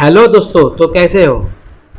Hello दोस्तों, तो कैसे हो।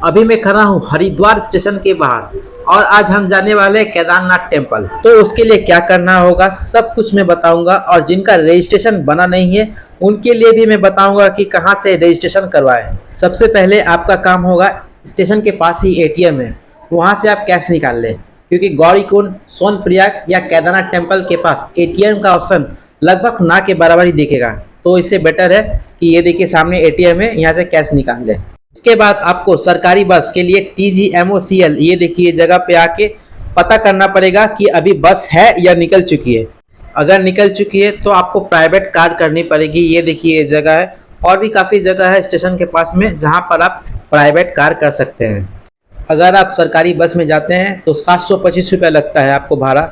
अभी मैं खड़ा हूँ हरिद्वार स्टेशन के बाहर और आज हम जाने वाले हैं केदारनाथ टेम्पल। तो उसके लिए क्या करना होगा सब कुछ मैं बताऊंगा और जिनका रजिस्ट्रेशन बना नहीं है उनके लिए भी मैं बताऊंगा कि कहाँ से रजिस्ट्रेशन करवाएं। सबसे पहले आपका काम होगा, स्टेशन के पास ही एटीएम है, वहाँ से आप कैश निकाल लें, क्योंकि गौरीकुंड, सोनप्रयाग या केदारनाथ टेम्पल के पास एटीएम का ऑप्शन लगभग ना के बराबर ही दिखेगा। तो इससे बेटर है कि ये देखिए सामने एटीएम है, यहाँ से कैश निकाल लें। इसके बाद आपको सरकारी बस के लिए TGMOCL ये देखिए जगह पे आके पता करना पड़ेगा कि अभी बस है या निकल चुकी है। अगर निकल चुकी है तो आपको प्राइवेट कार करनी पड़ेगी। ये देखिए ये जगह है, और भी काफ़ी जगह है स्टेशन के पास में जहाँ पर आप प्राइवेट कार कर सकते हैं। अगर आप सरकारी बस में जाते हैं तो 725 रुपये लगता है आपको भाड़ा,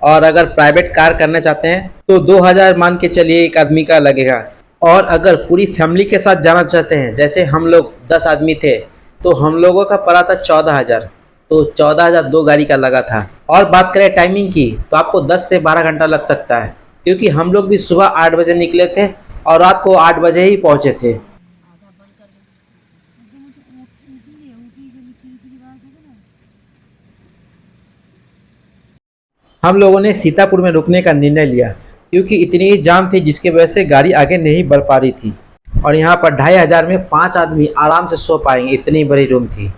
और अगर प्राइवेट कार करना चाहते हैं तो 2000 मान के चलिए एक आदमी का लगेगा। और अगर पूरी फैमिली के साथ जाना चाहते हैं, जैसे हम लोग 10 आदमी थे तो हम लोगों का पड़ा था 14,000, तो 14,000 दो गाड़ी का लगा था। और बात करें टाइमिंग की तो आपको 10 से 12 घंटा लग सकता है, क्योंकि हम लोग भी सुबह 8 बजे निकले थे और रात को 8 बजे ही पहुँचे थे। हम लोगों ने सीतापुर में रुकने का निर्णय लिया, क्योंकि इतनी ही जाम थी जिसकी वजह से गाड़ी आगे नहीं बढ़ पा रही थी। और यहाँ पर 2500 में 5 आदमी आराम से सो पाएंगे, इतनी बड़ी रूम थी।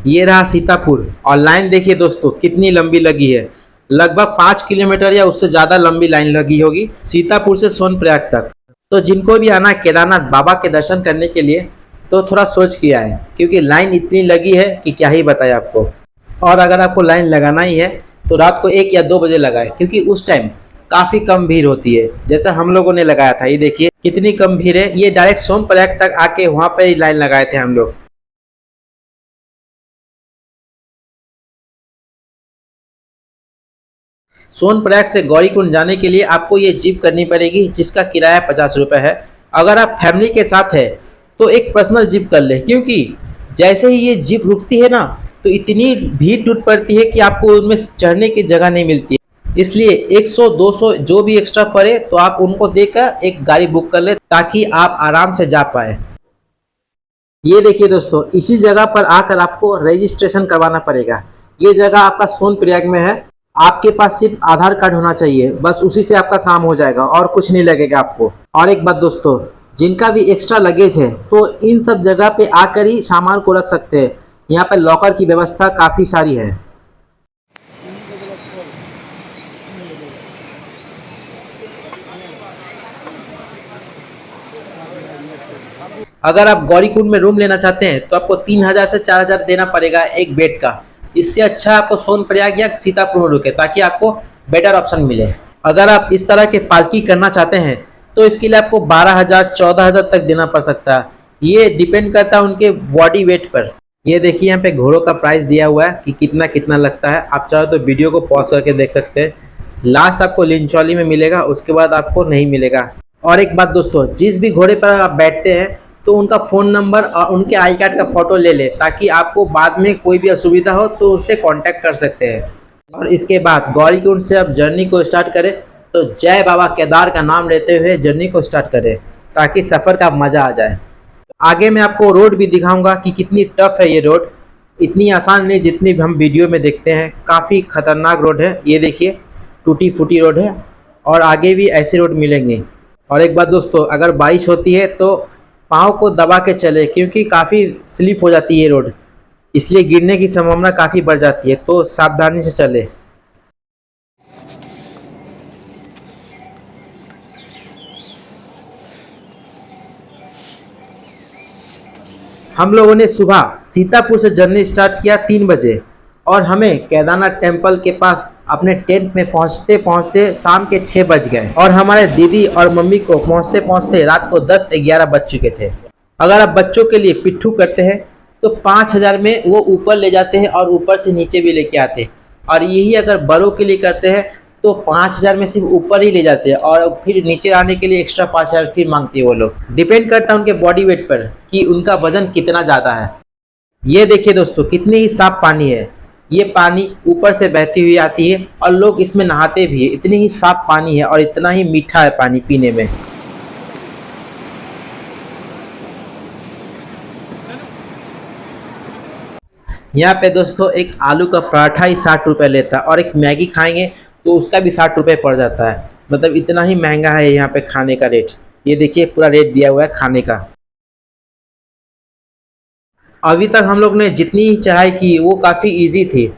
ये रहा सीतापुर, और लाइन देखिए दोस्तों कितनी लंबी लगी है, लगभग 5 किलोमीटर या उससे ज़्यादा लंबी लाइन लगी होगी सीतापुर से सोनप्रयाग तक। तो जिनको भी आना केदारनाथ बाबा के दर्शन करने के लिए तो थोड़ा सोच के आए, क्योंकि लाइन इतनी लगी है कि क्या ही बताए आपको। और अगर आपको लाइन लगाना ही है तो रात को 1 या 2 बजे लगाए, क्योंकि उस टाइम काफ़ी कम भीड़ होती है, जैसा हम लोगों ने लगाया था। ये देखिए कितनी कम भीड़ है, ये डायरेक्ट सोनप्रयाग तक आके वहाँ पर ही लाइन लगाए थे हम लोग। सोनप्रयाग से गौरीकुंड जाने के लिए आपको ये जीप करनी पड़ेगी, जिसका किराया 50 रुपये है। अगर आप फैमिली के साथ है तो एक पर्सनल जीप कर ले, क्योंकि जैसे ही ये जीप रुकती है ना तो इतनी भीड़ टूट पड़ती है कि आपको उनमें चढ़ने की जगह नहीं मिलती है। इसलिए 100-200 जो भी एक्स्ट्रा पड़े तो आप उनको देकर एक गाड़ी बुक कर ले, ताकि आप आराम से जा पाए। ये देखिए दोस्तों, इसी जगह पर आकर आपको रजिस्ट्रेशन करवाना पड़ेगा। ये जगह आपका सोनप्रयाग में है। आपके पास सिर्फ आधार कार्ड होना चाहिए, बस उसी से आपका काम हो जाएगा और कुछ नहीं लगेगा आपको। और एक बात दोस्तों, जिनका भी एक्स्ट्रा लगेज है तो इन सब जगह पे आकर ही सामान को रख सकते हैं। यहाँ पर लॉकर की व्यवस्था काफ़ी सारी है। अगर आप गौरीकुंड में रूम लेना चाहते हैं तो आपको 3000 से 4000 देना पड़ेगा एक बेड का। इससे अच्छा आपको सोनप्रयाग या सीतापुर में रुके, ताकि आपको बेटर ऑप्शन मिले। अगर आप इस तरह के पालकी करना चाहते हैं तो इसके लिए आपको 12,000-14,000 तक देना पड़ सकता है। ये डिपेंड करता है उनके बॉडी वेट पर। ये देखिए यहाँ पे घोड़ों का प्राइस दिया हुआ है कि कितना कितना लगता है। आप चाहो तो वीडियो को पॉज करके देख सकते हैं। लास्ट आपको लिंचौली में मिलेगा, उसके बाद आपको नहीं मिलेगा। और एक बात दोस्तों, जिस भी घोड़े पर आप बैठते हैं तो उनका फ़ोन नंबर और उनके आई कार्ड का फ़ोटो ले ले, ताकि आपको बाद में कोई भी असुविधा हो तो उससे कांटेक्ट कर सकते हैं। और इसके बाद गौरीकुंड से आप जर्नी को स्टार्ट करें तो जय बाबा केदार का नाम लेते हुए जर्नी को स्टार्ट करें, ताकि सफ़र का मज़ा आ जाए। आगे मैं आपको रोड भी दिखाऊंगा कि कितनी टफ है ये रोड। इतनी आसान नहीं जितनी हम वीडियो में देखते हैं, काफ़ी खतरनाक रोड है। ये देखिए टूटी फूटी रोड है, और आगे भी ऐसे रोड मिलेंगे। और एक बात दोस्तों, अगर बारिश होती है तो पाँव को दबा के चले, क्योंकि काफ़ी स्लिप हो जाती है रोड, इसलिए गिरने की संभावना काफ़ी बढ़ जाती है, तो सावधानी से चले। हम लोगों ने सुबह सीतापुर से जर्नी स्टार्ट किया 3 बजे, और हमें केदारनाथ टेम्पल के पास अपने टेंट में पहुंचते पहुंचते शाम के 6 बज गए, और हमारे दीदी और मम्मी को पहुंचते पहुंचते रात को 10-11 बज चुके थे। अगर आप बच्चों के लिए पिट्ठू करते हैं तो 5000 में वो ऊपर ले जाते हैं और ऊपर से नीचे भी लेके आते हैं, और यही अगर बड़ों के लिए करते हैं तो 5000 में सिर्फ ऊपर ही ले जाते हैं, और फिर नीचे आने के लिए एक्स्ट्रा 5000 फिर मांगती है वो लोग। डिपेंड करता है उनके बॉडी वेट पर कि उनका वजन कितना ज़्यादा है। ये देखिए दोस्तों कितनी ही साफ पानी है। ये पानी ऊपर से बहती हुई आती है और लोग इसमें नहाते भी है। इतनी ही साफ पानी है और इतना ही मीठा है पानी पीने में। यहाँ पे दोस्तों एक आलू का पराठा ही 60 रुपये लेता है और एक मैगी खाएंगे तो उसका भी 60 रुपये पड़ जाता है। मतलब इतना ही महंगा है यहाँ पे खाने का रेट। ये देखिए पूरा रेट दिया हुआ है खाने का। अभी तक हम लोग ने जितनी ही चढ़ाई की वो काफ़ी इजी थी।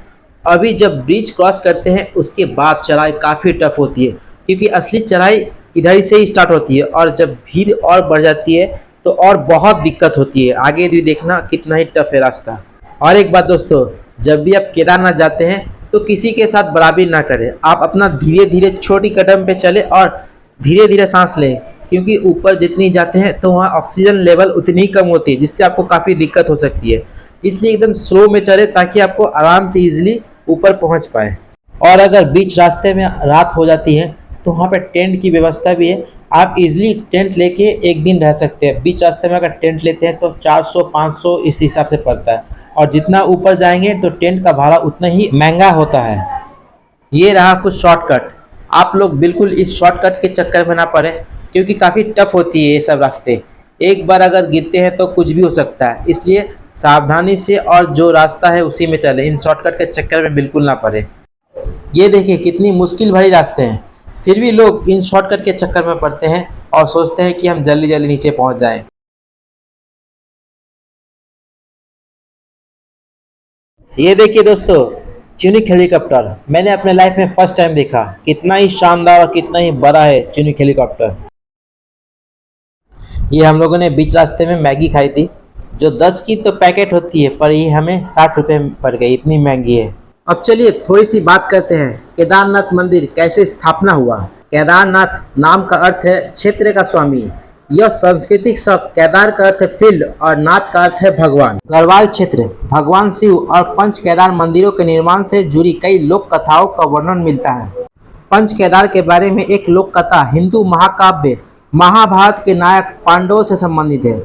अभी जब ब्रिज क्रॉस करते हैं उसके बाद चढ़ाई काफ़ी टफ होती है, क्योंकि असली चढ़ाई इधर से ही स्टार्ट होती है और जब भीड़ और बढ़ जाती है तो और बहुत दिक्कत होती है। आगे भी देखना कितना ही टफ है रास्ता। और एक बात दोस्तों, जब भी आप केदारनाथ जाते हैं तो किसी के साथ बराबरी ना करें। आप अपना धीरे धीरे छोटी कदम पे चले और धीरे धीरे सांस लें, क्योंकि ऊपर जितनी जाते हैं तो वहाँ ऑक्सीजन लेवल उतनी ही कम होती है, जिससे आपको काफ़ी दिक्कत हो सकती है। इसलिए एकदम स्लो में चले ताकि आपको आराम से ईजिली ऊपर पहुँच पाए। और अगर बीच रास्ते में रात हो जाती है तो वहाँ पे टेंट की व्यवस्था भी है। आप इजीली टेंट लेके एक दिन रह सकते हैं। बीच रास्ते में अगर टेंट लेते हैं तो 400-500 इस हिसाब से पड़ता है, और जितना ऊपर जाएंगे तो टेंट का भाड़ा उतना ही महंगा होता है। ये रहा कुछ शॉर्टकट। आप लोग बिल्कुल इस शॉर्टकट के चक्कर में ना पड़े, क्योंकि काफ़ी टफ होती है ये सब रास्ते। एक बार अगर गिरते हैं तो कुछ भी हो सकता है, इसलिए सावधानी से और जो रास्ता है उसी में चले। इन शॉर्टकट के चक्कर में बिल्कुल ना पड़े। ये देखिए कितनी मुश्किल भरी रास्ते हैं, फिर भी लोग इन शॉर्टकट के चक्कर में पड़ते हैं और सोचते हैं कि हम जल्दी जल्दी नीचे पहुंच जाएं। ये देखिए दोस्तों, चिनूक हेलीकॉप्टर मैंने अपने लाइफ में फर्स्ट टाइम देखा। कितना ही शानदार और कितना ही बड़ा है चिनूक हेलीकॉप्टर। ये हम लोगों ने बीच रास्ते में मैगी खाई थी, जो 10 की तो पैकेट होती है, पर ये हमें 60 रुपये पड़ गई, इतनी महंगी है। अब चलिए थोड़ी सी बात करते हैं केदारनाथ मंदिर कैसे स्थापना हुआ। केदारनाथ नाम का अर्थ है क्षेत्र का स्वामी। यह सांस्कृतिक शब्द केदार का अर्थ है फील्ड और नाथ का अर्थ है भगवान। गढ़वाल क्षेत्र भगवान शिव और पंच केदार मंदिरों के निर्माण से जुड़ी कई लोक कथाओं का वर्णन मिलता है। पंच केदार के बारे में एक लोक कथा हिंदू महाकाव्य महाभारत के नायक पांडवों से संबंधित है।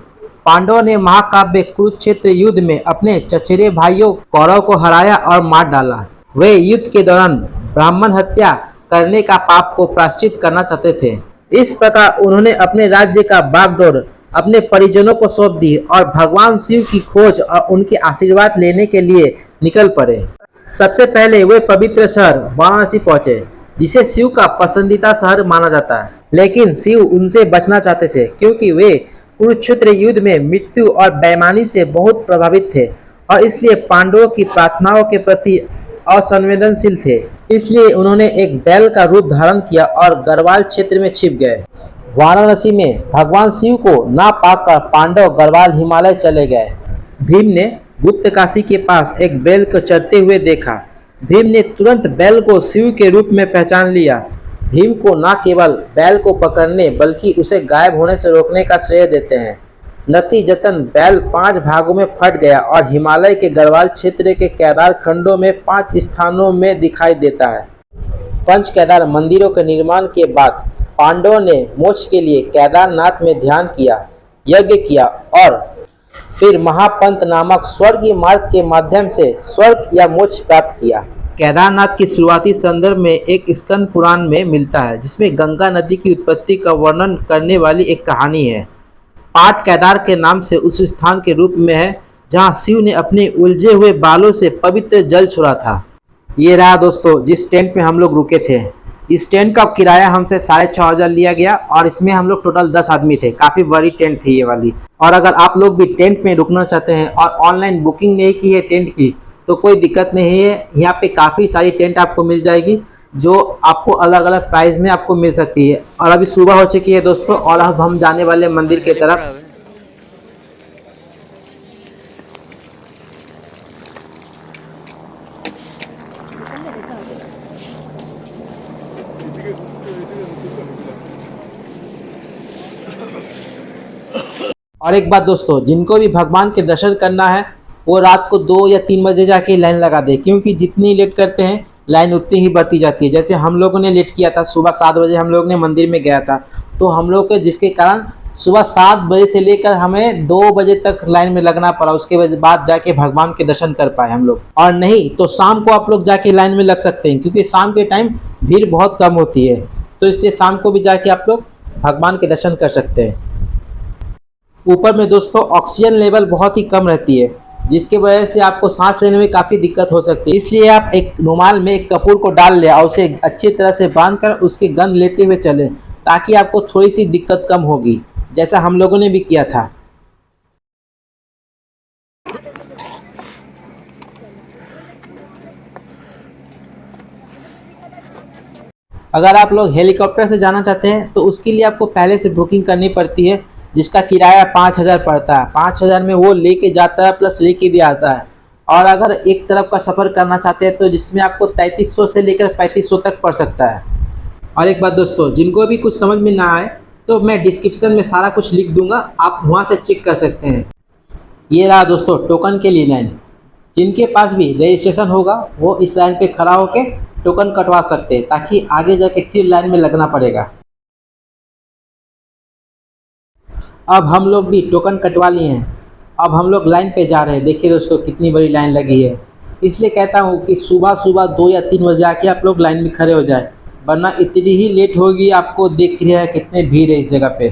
पांडवों ने महाकाव्य कुरुक्षेत्र युद्ध में अपने चचेरे भाइयों कौरव को हराया और मार डाला। वे युद्ध के दौरान ब्राह्मण हत्या करने का पाप को प्रायश्चित करना चाहते थे। इस प्रकार उन्होंने अपने राज्य का बागडोर अपने परिजनों को सौंप दी और भगवान शिव की खोज और उनके आशीर्वाद लेने के लिए निकल पड़े। सबसे पहले वे पवित्र शहर वाराणसी पहुंचे, जिसे शिव का पसंदीदा शहर माना जाता है। लेकिन शिव उनसे बचना चाहते थे, क्योंकि वे कुरुक्षेत्र युद्ध में मृत्यु और बेईमानी से बहुत प्रभावित थे और इसलिए पांडवों की प्रार्थनाओं के प्रति असंवेदनशील थे। इसलिए उन्होंने एक बैल का रूप धारण किया और गढ़वाल क्षेत्र में छिप गए। वाराणसी में भगवान शिव को ना पाकर पांडव गढ़वाल हिमालय चले गए। भीम ने गुप्त काशी के पास एक बैल को चरते हुए देखा। भीम ने तुरंत बैल को शिव के रूप में पहचान लिया। भीम को न केवल बैल को पकड़ने बल्कि उसे गायब होने से रोकने का श्रेय देते हैं। नतीजतन बैल 5 भागों में फट गया और हिमालय के गढ़वाल क्षेत्र के केदार खंडों में 5 स्थानों में दिखाई देता है। पंच केदार मंदिरों के निर्माण के बाद पांडवों ने मोक्ष के लिए केदारनाथ में ध्यान किया, यज्ञ किया और फिर महापंथ नामक स्वर्गीय मार्ग के माध्यम से स्वर्ग या मोक्ष प्राप्त किया। केदारनाथ की शुरुआती संदर्भ में एक स्कंद पुराण में मिलता है, जिसमें गंगा नदी की उत्पत्ति का वर्णन करने वाली एक कहानी है। पाट केदार के नाम से उस स्थान के रूप में है जहां शिव ने अपने उलझे हुए बालों से पवित्र जल छोड़ा था। ये रहा दोस्तों जिस टेंट में हम लोग रुके थे। इस टेंट का किराया हमसे 6,500 लिया गया और इसमें हम लोग टोटल 10 आदमी थे। काफ़ी बड़ी टेंट थी ये वाली। और अगर आप लोग भी टेंट में रुकना चाहते हैं और ऑनलाइन बुकिंग नहीं की है टेंट की, तो कोई दिक्कत नहीं है। यहाँ पे काफ़ी सारी टेंट आपको मिल जाएगी, जो आपको अलग अलग प्राइस में आपको मिल सकती है। और अभी सुबह हो चुकी है दोस्तों और अब हम जाने वाले मंदिर की तरफ। और एक बात दोस्तों, जिनको भी भगवान के दर्शन करना है वो रात को 2 या 3 बजे जाके लाइन लगा दे, क्योंकि जितनी लेट करते हैं लाइन उतनी ही बढ़ती जाती है। जैसे हम लोगों ने लेट किया था, सुबह 7 बजे हम लोग ने मंदिर में गया था, तो हम लोग के जिसके कारण सुबह 7 बजे से लेकर हमें 2 बजे तक लाइन में लगना पड़ा। उसके बाद जाके भगवान के दर्शन कर पाए हम लोग। और नहीं तो शाम को आप लोग जाके लाइन में लग सकते हैं, क्योंकि शाम के टाइम भीड़ बहुत कम होती है, तो इसलिए शाम को भी जाके आप लोग भगवान के दर्शन कर सकते हैं। ऊपर में दोस्तों ऑक्सीजन लेवल बहुत ही कम रहती है, जिसकी वजह से आपको सांस लेने में काफ़ी दिक्कत हो सकती है। इसलिए आप एक रुमाल में एक कपूर को डाल लें और उसे अच्छी तरह से बांध कर उसकी गंध लेते हुए चलें, ताकि आपको थोड़ी सी दिक्कत कम होगी, जैसा हम लोगों ने भी किया था। अगर आप लोग हेलीकॉप्टर से जाना चाहते हैं तो उसके लिए आपको पहले से बुकिंग करनी पड़ती है, जिसका किराया 5,000 पड़ता है। 5,000 में वो लेके जाता है प्लस लेके भी आता है। और अगर एक तरफ का सफ़र करना चाहते हैं तो जिसमें आपको 3300 से लेकर 3500 तक पड़ सकता है। और एक बात दोस्तों, जिनको भी कुछ समझ में ना आए तो मैं डिस्क्रिप्शन में सारा कुछ लिख दूंगा, आप वहाँ से चेक कर सकते हैं। ये रहा दोस्तों टोकन के लिए लाइन। जिनके पास भी रजिस्ट्रेशन होगा वो इस लाइन पे खड़ा होकर टोकन कटवा सकते हैं, ताकि आगे जाके फिर लाइन में लगना पड़ेगा। अब हम लोग भी टोकन कटवा लिए हैं, अब हम लोग लाइन पे जा रहे हैं। देखिए दोस्तों कितनी बड़ी लाइन लगी है। इसलिए कहता हूँ कि सुबह सुबह 2 या 3 बजे आके आप लोग लाइन में खड़े हो जाए, वरना इतनी ही लेट होगी। आपको देख रहे हैं कितने भीड़ है इस जगह पे।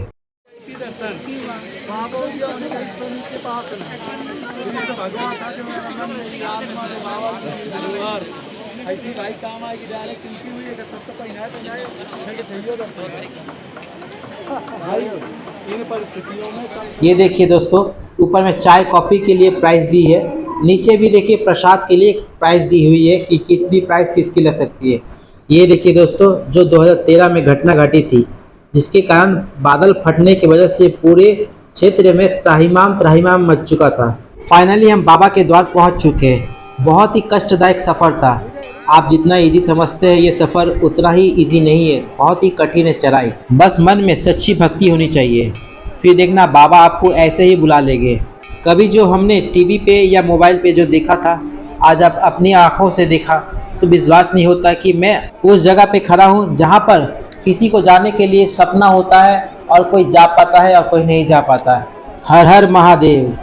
ऐसी बाइक काम आएगी डायरेक्ट इनकी हुई है सबको पहनाए तो जाए अच्छा के चाहिए भाई इन परिस्थितियों में। ये देखिए दोस्तों ऊपर में चाय कॉफ़ी के लिए प्राइस दी है, नीचे भी देखिए प्रसाद के लिए प्राइस दी हुई है कि कितनी प्राइस किसकी लग सकती है। ये देखिए दोस्तों जो 2013 में घटना घटी थी, जिसके कारण बादल फटने की वजह से पूरे क्षेत्र में त्राहिमाम मच चुका था। फाइनली हम बाबा के द्वार पहुंच चुके हैं। बहुत ही कष्टदायक सफ़र था। आप जितना इजी समझते हैं ये सफ़र उतना ही इजी नहीं है, बहुत ही कठिन है चढ़ाई। बस मन में सच्ची भक्ति होनी चाहिए, फिर देखना बाबा आपको ऐसे ही बुला लेंगे। कभी जो हमने टीवी पे या मोबाइल पे जो देखा था, आज आप अपनी आँखों से देखा तो विश्वास नहीं होता कि मैं उस जगह पे खड़ा हूँ जहाँ पर किसी को जाने के लिए सपना होता है और कोई जा पाता है और कोई नहीं जा पाता है। हर हर महादेव।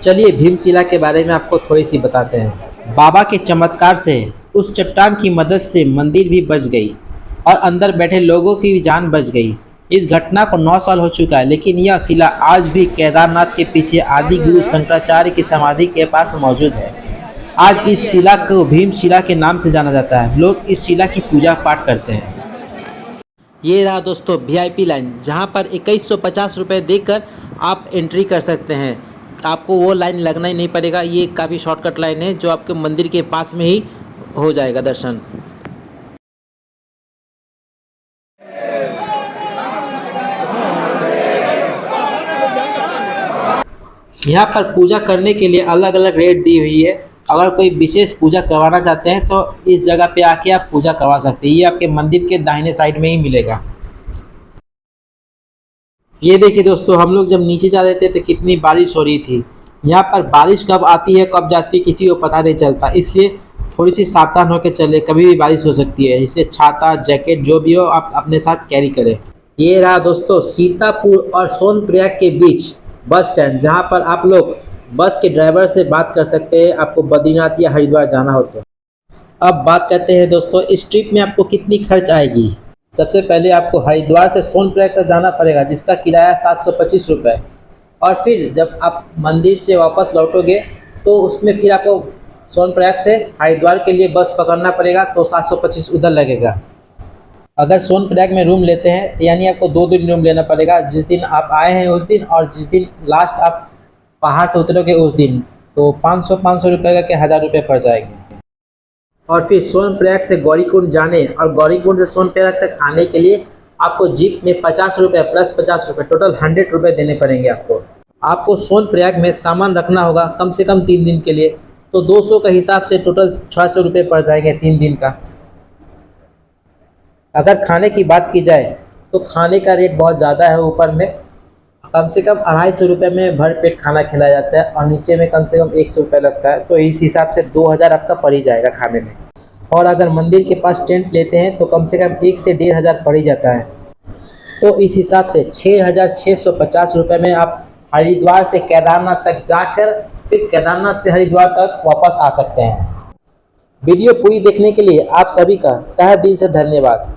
चलिए भीमशिला के बारे में आपको थोड़ी सी बताते हैं। बाबा के चमत्कार से उस चट्टान की मदद से मंदिर भी बच गई और अंदर बैठे लोगों की भी जान बच गई। इस घटना को 9 साल हो चुका है, लेकिन यह शिला आज भी केदारनाथ के पीछे आदि गुरु शंकराचार्य की समाधि के पास मौजूद है। आज इस शिला को भीमशिला के नाम से जाना जाता है। लोग इस शिला की पूजा पाठ करते हैं। ये रहा दोस्तों VIP लाइन, जहाँ पर 2150 रुपये देकर आप एंट्री कर सकते हैं। आपको वो लाइन लगना ही नहीं पड़ेगा। ये काफ़ी शॉर्टकट लाइन है जो आपके मंदिर के पास में ही हो जाएगा दर्शन। यहाँ पर पूजा करने के लिए अलग अलग रेट दी हुई है। अगर कोई विशेष पूजा करवाना चाहते हैं तो इस जगह पे आके आप पूजा करवा सकते हैं। ये आपके मंदिर के दाहिने साइड में ही मिलेगा। ये देखिए दोस्तों हम लोग जब नीचे जा रहे थे तो कितनी बारिश हो रही थी। यहाँ पर बारिश कब आती है कब जाती है किसी को पता नहीं चलता, इसलिए थोड़ी सी सावधान होकर चले, कभी भी बारिश हो सकती है। इसलिए छाता जैकेट जो भी हो आप अपने साथ कैरी करें। ये रहा दोस्तों सीतापुर और सोनप्रयाग के बीच बस स्टैंड, जहाँ पर आप लोग बस के ड्राइवर से बात कर सकते हैं आपको बद्रीनाथ या हरिद्वार जाना हो तो। अब बात करते हैं दोस्तों इस ट्रिप में आपको कितनी खर्च आएगी। सबसे पहले आपको हरिद्वार से सोनप्रयाग तक जाना पड़ेगा, जिसका किराया 725 रुपये। और फिर जब आप मंदिर से वापस लौटोगे तो उसमें फिर आपको सोनप्रयाग से हरिद्वार के लिए बस पकड़ना पड़ेगा, तो 725 उधर लगेगा। अगर सोनप्रयाग में रूम लेते हैं यानी आपको 2 दिन रूम लेना पड़ेगा। जिस दिन आप आए हैं उस दिन और जिस दिन लास्ट आप पहाड़ से उतरोगे उस दिन, तो 500 रुपये का 1000 रुपये पड़ जाएंगे। और फिर सोनप्रयाग से गौरीकुंड जाने और गौरीकुंड से सोनप्रयाग तक आने के लिए आपको जीप में 50 रुपये प्लस 50 रुपये टोटल 100 रुपये देने पड़ेंगे आपको सोनप्रयाग में सामान रखना होगा कम से कम 3 दिन के लिए, तो 200 के हिसाब से टोटल 600 रुपये पड़ जाएंगे 3 दिन का। अगर खाने की बात की जाए तो खाने का रेट बहुत ज़्यादा है। ऊपर में कम से कम 250 रुपये में भर पेट खाना खिलाया जाता है और नीचे में कम से कम 100 रुपये लगता है, तो इस हिसाब से 2000 आपका पड़ ही जाएगा खाने में। और अगर मंदिर के पास टेंट लेते हैं तो कम से कम 1 से 1500 पड़ ही जाता है, तो इस हिसाब से 6650 रुपये में आप हरिद्वार से केदारनाथ तक जाकर फिर केदारनाथ से हरिद्वार तक वापस आ सकते हैं। वीडियो पूरी देखने के लिए आप सभी का तहे दिल से धन्यवाद।